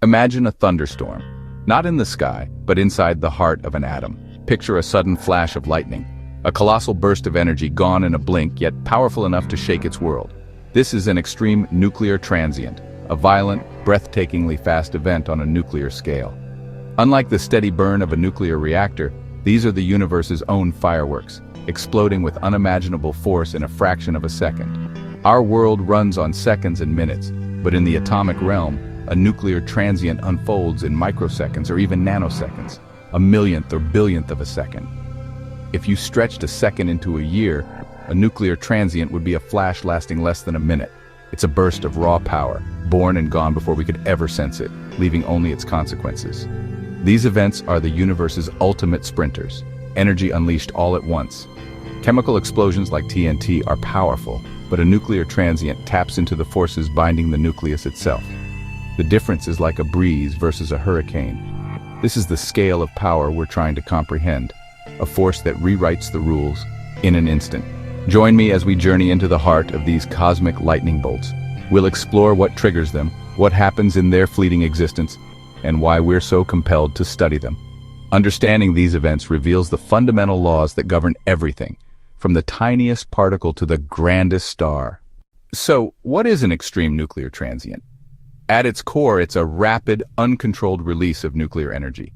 Imagine a thunderstorm, not in the sky, but inside the heart of an atom. Picture a sudden flash of lightning, a colossal burst of energy gone in a blink, yet powerful enough to shake its world. This is an extreme nuclear transient, a violent, breathtakingly fast event on a nuclear scale. Unlike the steady burn of a nuclear reactor, these are the universe's own fireworks, exploding with unimaginable force in a fraction of a second. Our world runs on seconds and minutes, but in the atomic realm, a nuclear transient unfolds in microseconds or even nanoseconds, a millionth or billionth of a second. If you stretched a second into a year, a nuclear transient would be a flash lasting less than a minute. It's a burst of raw power, born and gone before we could ever sense it, leaving only its consequences. These events are the universe's ultimate sprinters, energy unleashed all at once. Chemical explosions like TNT are powerful, but a nuclear transient taps into the forces binding the nucleus itself. The difference is like a breeze versus a hurricane. This is the scale of power we're trying to comprehend, a force that rewrites the rules in an instant. Join me as we journey into the heart of these cosmic lightning bolts. We'll explore what triggers them, what happens in their fleeting existence, and why we're so compelled to study them. Understanding these events reveals the fundamental laws that govern everything, from the tiniest particle to the grandest star. So, what is an extreme nuclear transient? At its core, it's a rapid, uncontrolled release of nuclear energy.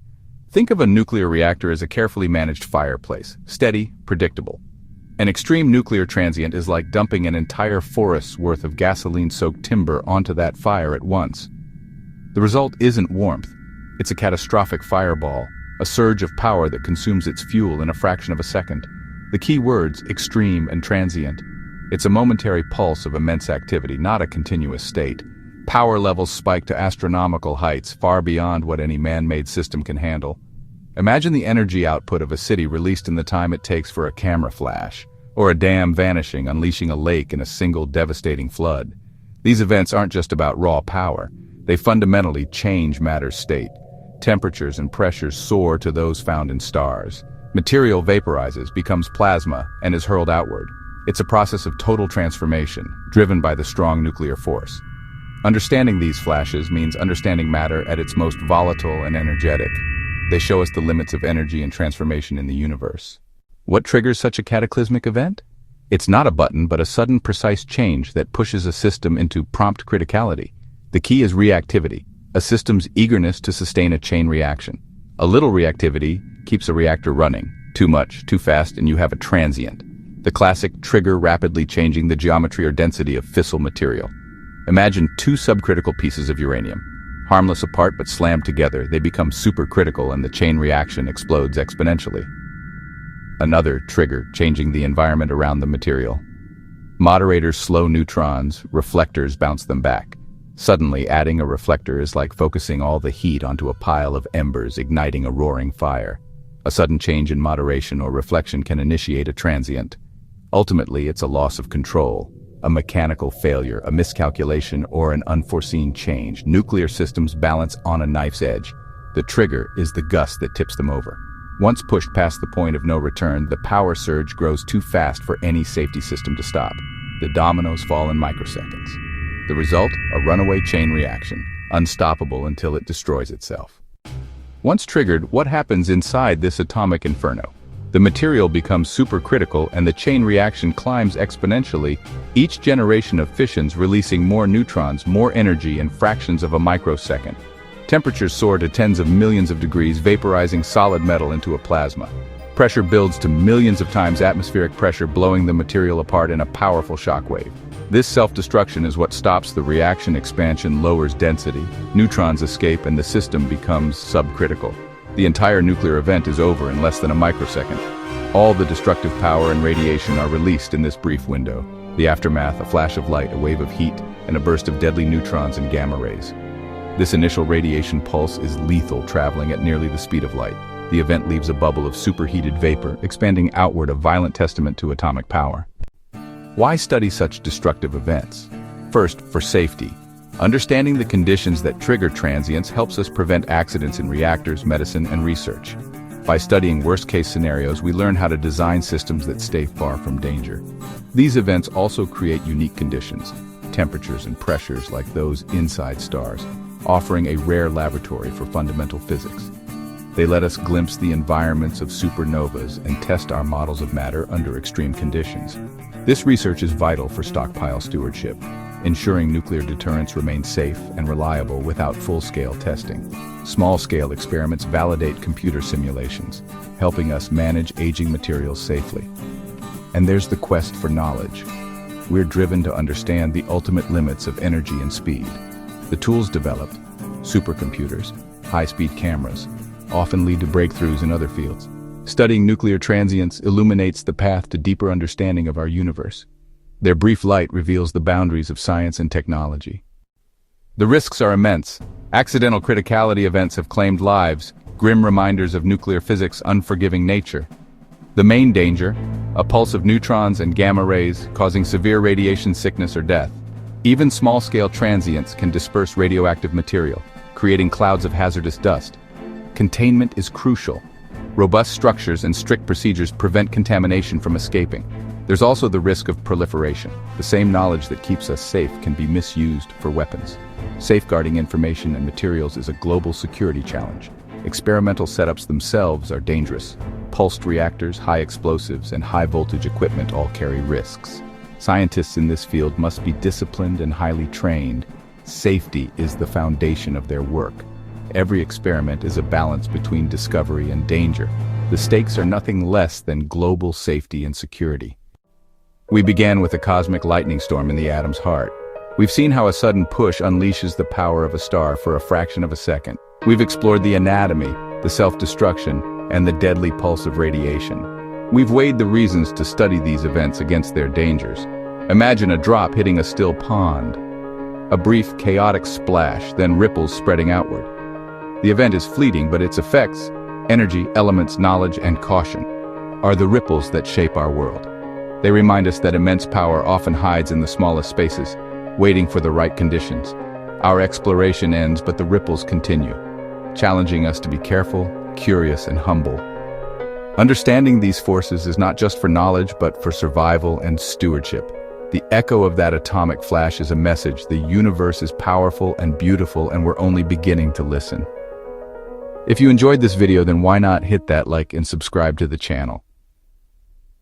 Think of a nuclear reactor as a carefully managed fireplace, steady, predictable. An extreme nuclear transient is like dumping an entire forest's worth of gasoline-soaked timber onto that fire at once. The result isn't warmth. It's a catastrophic fireball, a surge of power that consumes its fuel in a fraction of a second. The key words, extreme and transient. It's a momentary pulse of immense activity, not a continuous state. Power levels spike to astronomical heights, far beyond what any man-made system can handle. Imagine the energy output of a city released in the time it takes for a camera flash, or a dam vanishing, unleashing a lake in a single devastating flood. These events aren't just about raw power. They fundamentally change matter's state. Temperatures and pressures soar to those found in stars. Material vaporizes, becomes plasma, and is hurled outward. It's a process of total transformation, driven by the strong nuclear force. Understanding these flashes means understanding matter at its most volatile and energetic. They show us the limits of energy and transformation in the universe. What triggers such a cataclysmic event? It's not a button, but a sudden, precise change that pushes a system into prompt criticality. The key is reactivity, a system's eagerness to sustain a chain reaction. A little reactivity keeps a reactor running. Too much, too fast, and you have a transient. The classic trigger rapidly changing the geometry or density of fissile material. Imagine two subcritical pieces of uranium. Harmless apart but slammed together, they become supercritical and the chain reaction explodes exponentially. Another trigger changing the environment around the material. Moderators slow neutrons, reflectors bounce them back. Suddenly, adding a reflector is like focusing all the heat onto a pile of embers, igniting a roaring fire. A sudden change in moderation or reflection can initiate a transient. Ultimately, it's a loss of control, a mechanical failure, a miscalculation, or an unforeseen change. Nuclear systems balance on a knife's edge. The trigger is the gust that tips them over. Once pushed past the point of no return, the power surge grows too fast for any safety system to stop. The dominoes fall in microseconds. The result, a runaway chain reaction, unstoppable until it destroys itself. Once triggered, what happens inside this atomic inferno? The material becomes supercritical and the chain reaction climbs exponentially, each generation of fissions releasing more neutrons, more energy in fractions of a microsecond. Temperatures soar to tens of millions of degrees, vaporizing solid metal into a plasma. Pressure builds to millions of times atmospheric pressure, blowing the material apart in a powerful shockwave. This self-destruction is what stops the reaction. Expansion lowers density, neutrons escape, and the system becomes subcritical. The entire nuclear event is over in less than a microsecond. All the destructive power and radiation are released in this brief window. The aftermath, a flash of light, a wave of heat, and a burst of deadly neutrons and gamma rays. This initial radiation pulse is lethal, traveling at nearly the speed of light. The event leaves a bubble of superheated vapor, expanding outward, a violent testament to atomic power. Why study such destructive events? First, for safety. Understanding the conditions that trigger transients helps us prevent accidents in reactors, medicine, and research. By studying worst-case scenarios, we learn how to design systems that stay far from danger. These events also create unique conditions, temperatures and pressures like those inside stars, offering a rare laboratory for fundamental physics. They let us glimpse the environments of supernovas and test our models of matter under extreme conditions. This research is vital for stockpile stewardship, ensuring nuclear deterrence remains safe and reliable without full-scale testing. Small-scale experiments validate computer simulations, helping us manage aging materials safely. And there's the quest for knowledge. We're driven to understand the ultimate limits of energy and speed. The tools developed, supercomputers, high-speed cameras, often lead to breakthroughs in other fields. Studying nuclear transients illuminates the path to deeper understanding of our universe. Their brief light reveals the boundaries of science and technology. The risks are immense. Accidental criticality events have claimed lives, grim reminders of nuclear physics' unforgiving nature. The main danger, a pulse of neutrons and gamma rays causing severe radiation sickness or death. Even small-scale transients can disperse radioactive material, creating clouds of hazardous dust. Containment is crucial. Robust structures and strict procedures prevent contamination from escaping. There's also the risk of proliferation. The same knowledge that keeps us safe can be misused for weapons. Safeguarding information and materials is a global security challenge. Experimental setups themselves are dangerous. Pulsed reactors, high explosives, and high-voltage equipment all carry risks. Scientists in this field must be disciplined and highly trained. Safety is the foundation of their work. Every experiment is a balance between discovery and danger. The stakes are nothing less than global safety and security. We began with a cosmic lightning storm in the atom's heart. We've seen how a sudden push unleashes the power of a star for a fraction of a second. We've explored the anatomy, the self-destruction, and the deadly pulse of radiation. We've weighed the reasons to study these events against their dangers. Imagine a drop hitting a still pond. A brief, chaotic splash, then ripples spreading outward. The event is fleeting, but its effects, energy, elements, knowledge, and caution, are the ripples that shape our world. They remind us that immense power often hides in the smallest spaces, waiting for the right conditions. Our exploration ends, but the ripples continue, challenging us to be careful, curious, and humble. Understanding these forces is not just for knowledge, but for survival and stewardship. The echo of that atomic flash is a message: the universe is powerful and beautiful, and we're only beginning to listen. If you enjoyed this video, then why not hit that like and subscribe to the channel?